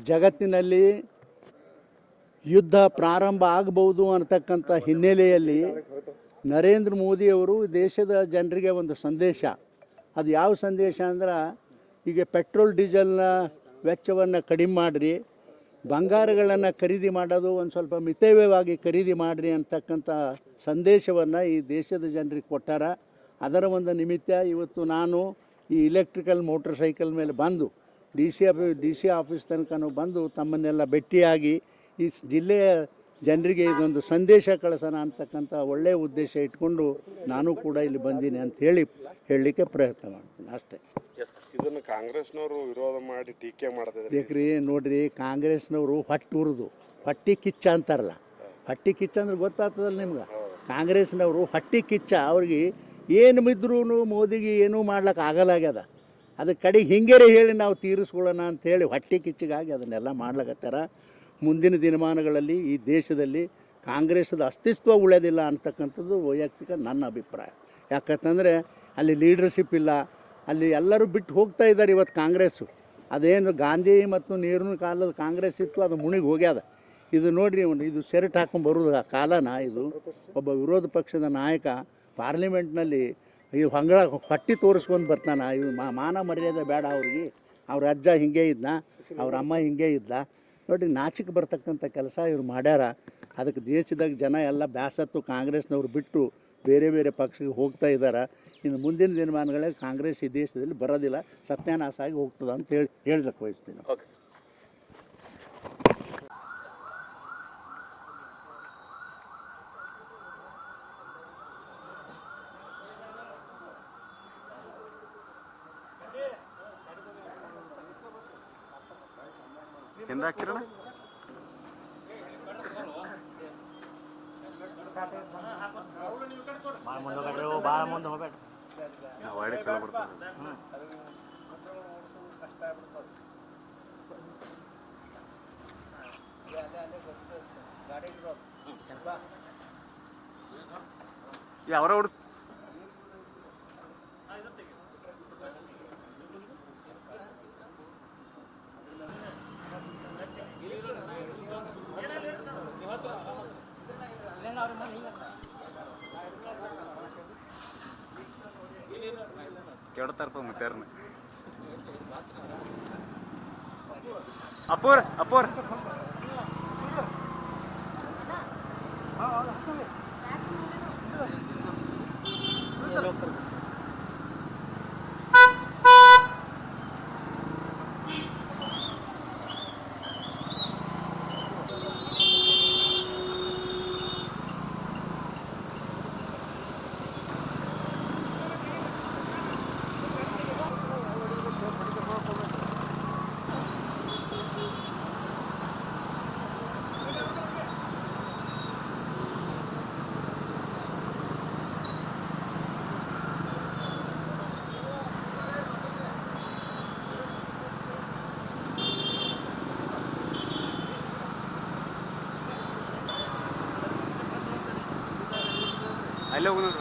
ಜಗತ್ತಿನಲ್ಲಿ ಯುದ್ಧ ಪ್ರಾರಂಭ ಆಗಬಹುದು ಅನ್ನತಕ್ಕಂಥ ಹಿನ್ನೆಲೆಯಲ್ಲಿ ನರೇಂದ್ರ ಮೋದಿಯವರು ದೇಶದ ಜನರಿಗೆ ಒಂದು ಸಂದೇಶ, ಅದು ಯಾವ ಸಂದೇಶ ಅಂದ್ರೆ, ಈಗ ಪೆಟ್ರೋಲ್ ಡೀಸೆಲ್ನ ವೆಚ್ಚವನ್ನು ಕಡಿಮೆ ಮಾಡಿರಿ, ಬಂಗಾರಗಳನ್ನು ಖರೀದಿ ಮಾಡೋದು ಒಂದು ಸ್ವಲ್ಪ ಮಿತವ್ಯಯವಾಗಿ ಖರೀದಿ ಮಾಡಿರಿ ಅಂತಕ್ಕಂಥ ಸಂದೇಶವನ್ನು ಈ ದೇಶದ ಜನರಿಗೆ ಕೊಟ್ಟಾರ. ಅದರ ಒಂದು ನಿಮಿತ್ತ ಇವತ್ತು ನಾನು ಈ ಇಲೆಕ್ಟ್ರಿಕಲ್ ಮೋಟರ್ ಸೈಕಲ್ ಮೇಲೆ ಬಂದು ಡಿ ಸಿ ಆಫೀಸ್ ತನಕ ಬಂದು ತಮ್ಮನ್ನೆಲ್ಲ ಭೇಟಿಯಾಗಿ ಈ ಜಿಲ್ಲೆಯ ಜನರಿಗೆ ಇದೊಂದು ಸಂದೇಶ ಕಳಿಸೋಣ ಅಂತಕ್ಕಂಥ ಒಳ್ಳೆಯ ಉದ್ದೇಶ ಇಟ್ಕೊಂಡು ನಾನು ಕೂಡ ಇಲ್ಲಿ ಬಂದೀನಿ ಅಂತ ಹೇಳಲಿಕ್ಕೆ ಪ್ರಯತ್ನ ಮಾಡ್ತೀನಿ ಅಷ್ಟೇ. ಇದನ್ನು ಕಾಂಗ್ರೆಸ್ನವರು ವಿರೋಧ ಮಾಡಿ ಟೀಕೆ ಮಾಡ್ತಿದ್ದಾರೆ. ಬೇಕ್ರಿ ನೋಡ್ರಿ, ಕಾಂಗ್ರೆಸ್ನವರು ಹೊಟ್ಟಿ ಕಿಚ್ಚ ಅಂತಾರಲ್ಲ, ಹೊಟ್ಟಿ ಕಿಚ್ಚ ಅಂದ್ರೆ ಗೊತ್ತಾಗ್ತದಲ್ಲ ನಿಮ್ಗೆ. ಕಾಂಗ್ರೆಸ್ನವರು ಹೊಟ್ಟಿ ಕಿಚ್ಚ, ಅವ್ರಿಗೆ ಏನು ಬಿದ್ದರೂ ಮೋದಿಗೆ ಏನೂ ಮಾಡ್ಲಿಕ್ಕೆ ಆಗಲಾಗ್ಯದ. ಅದಕ್ಕೆ ಕಡೆಗೆ ಹಿಂಗೇರೆ ಹೇಳಿ ನಾವು ತೀರಿಸ್ಕೊಳ್ಳೋಣ ಅಂಥೇಳಿ ಹೊಟ್ಟಿ ಕಿಚ್ಚಿಗಾಗಿ ಅದನ್ನೆಲ್ಲ ಮಾಡ್ಲಕತ್ತಾರ. ಮುಂದಿನ ದಿನಮಾನಗಳಲ್ಲಿ ಈ ದೇಶದಲ್ಲಿ ಕಾಂಗ್ರೆಸ್ದ ಅಸ್ತಿತ್ವ ಉಳಿಯೋದಿಲ್ಲ ಅಂತಕ್ಕಂಥದ್ದು ವೈಯಕ್ತಿಕ ನನ್ನ ಅಭಿಪ್ರಾಯ. ಯಾಕಂತಂದರೆ ಅಲ್ಲಿ ಲೀಡರ್ಶಿಪ್ ಇಲ್ಲ, ಅಲ್ಲಿ ಎಲ್ಲರೂ ಬಿಟ್ಟು ಹೋಗ್ತಾ ಇದ್ದಾರೆ. ಇವತ್ತು ಕಾಂಗ್ರೆಸ್ಸು ಅದೇನು ಗಾಂಧಿ ಮತ್ತು ನೆಹರು ಕಾಲದ ಕಾಂಗ್ರೆಸ್ ಇತ್ತು, ಅದು ಮುಣಿಗೆ ಹೋಗ್ಯದ. ಇದು ನೋಡಿರಿ, ಇದು ಸೆರೆಟ್ ಹಾಕೊಂಡು ಬರೋದು ಕಾಲನ. ಇದು ಒಬ್ಬ ವಿರೋಧ ಪಕ್ಷದ ನಾಯಕ ಪಾರ್ಲಿಮೆಂಟ್ನಲ್ಲಿ ಈ ಹೊಟ್ಟಿ ತೋರಿಸ್ಕೊಂಡು ಬರ್ತಾನೆ. ಇವು ಮಾನ ಮರ್ಯಾದೆ ಬೇಡ ಅವ್ರಿಗೆ. ಅವ್ರ ಅಜ್ಜ ಹಿಂಗೆ ಇದ್ದ, ಅವ್ರ ಅಮ್ಮ ಹಿಂಗೆ ಇದ್ದ. ನೋಡಿ, ನಾಚಿಕೆ ಬರ್ತಕ್ಕಂಥ ಕೆಲಸ ಇವ್ರು ಮಾಡ್ಯಾರ. ಅದಕ್ಕೆ ದೇಶದಾಗ ಜನ ಎಲ್ಲ ಬ್ಯಾಸತ್ತು ಕಾಂಗ್ರೆಸ್ನವ್ರು ಬಿಟ್ಟು ಬೇರೆ ಬೇರೆ ಪಕ್ಷಕ್ಕೆ ಹೋಗ್ತಾ ಇದ್ದಾರೆ. ಇನ್ನು ಮುಂದಿನ ದಿನಮಾನಗಳಲ್ಲಿ ಕಾಂಗ್ರೆಸ್ ಈ ದೇಶದಲ್ಲಿ ಬರೋದಿಲ್ಲ, ಸತ್ಯಾನಾಶ ಆಗಿ ಹೋಗ್ತದೆ ಅಂತ ಹೇಳಕ್ಕೆ ಬಯಸ್ತೀನಿ. ಹಾಕಿರೋಣ ಭಾಳ ಮುಂದೆ ಹೋಗ್ಬೇಡ, ಒಳ್ಳೆ ಕಳ ಬರ್ತದೆ. ಅವರ ಹುಡುಗ ಕೇಳ್ತಾರಪ್ಪ ಮತ್ತಾರನ್ನ. ಅಪ್ಪೋರ್ ಅಲ್ಲೇ ಹೋಗೋಣ.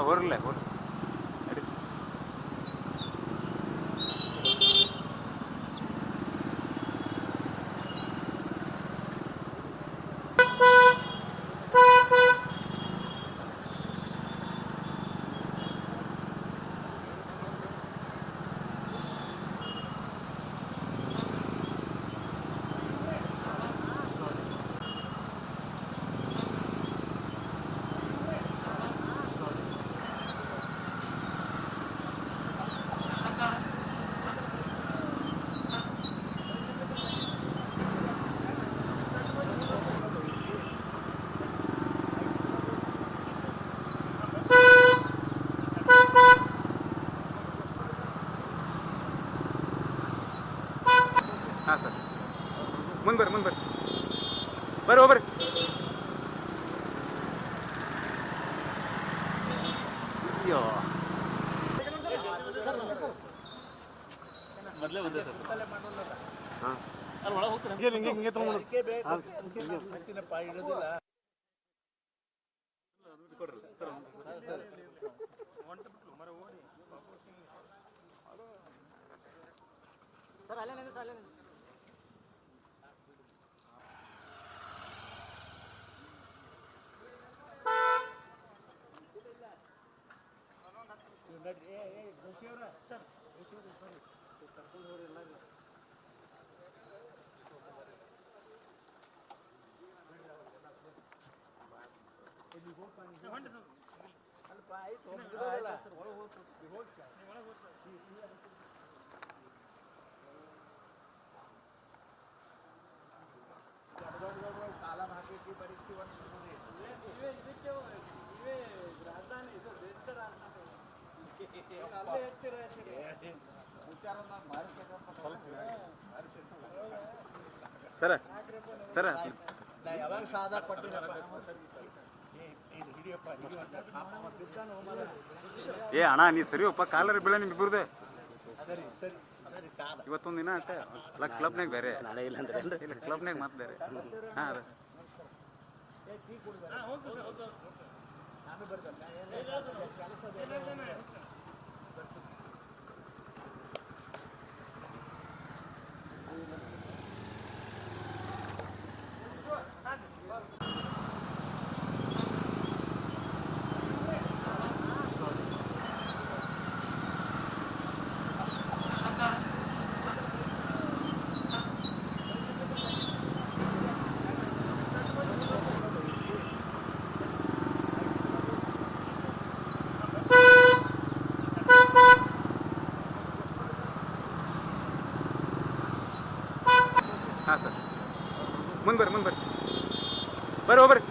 ಹೊರಲ್ಲ ಮುಂದೆ ಬರ್ರಿ ಬರ್ರಿ ಹೋಗ್ರಿ. ಅಯ್ಯೋ ಮೊದಲೇ ಬಂದೆ ಸರ್ ಹಾಂ ಅಲ್ಲಿ ಒಳಗೆ ಹೋಗ್ತಾರೆ ಹಿಂಗೆ ತೊಗೊಂಡು ಸರ್ ಅಲ್ಲೇ ನಿಂದು ಸರ್ ಅಲ್ಲೇ ನಿಂದು ಸರ ಸರ ಯಾವಾಗ ಸಾದಾ ಕೊಟ್ಟಿರಪ್ಪ ಏ ಅಣ್ಣ ನೀ ಸರಿಯಪ್ಪ ಕಾಲರ್ ಬೀಳ ನಿಮ್ ಇಬ್ಬರದೇ ಸರಿ ಸರಿ ಸರಿ ಕಾಲ ಇವತ್ತೊಂದು ದಿನ ಅಷ್ಟೇ ಕ್ಲಬ್ನಾಗ ಬೇರೆ ನಾಳೆ ಇಲ್ಲ ಅಂದ್ರೆ ಇಲ್ಲ ಕ್ಲಬ್ನಾಗ ಮತ್ತೆ ಬೇರೆ ಹಾಂ ಅದ ನಾನು ಬರ್ದಲ್ಲ ಕೆಲಸ ಹಾಂ ಸರ್ ಮುಂದೆ ಬರ್ರಿ ಬರ್ರಿ ಹೋಗ್ರಿ.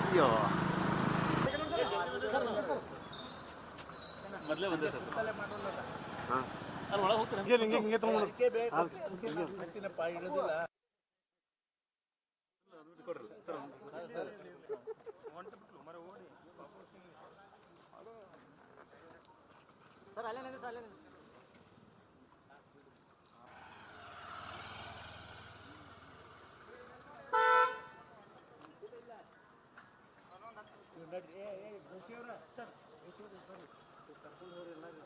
ಅಯ್ಯೋ ಮೊದಲೇ ಬಂದೆ ಸರ್ ಹಾಂ ಅಲ್ಲಿ ಒಳಗೆ ಹೋಗ್ತಾರೆ ಹಿಂಗೆ ತೊಗೊಂಡು ಇಡೋದಿಲ್ಲ ಸರ್ ಅಲ್ಲೇ ನಿಂದು ಸರ್ ಅಲ್ಲೇ ನಿಂದು ನಡ್ರಿ ಸರ್ ಕರ್ಕೊಂಡು ಹೋಗ್ರಿ ಎಲ್ಲರೂ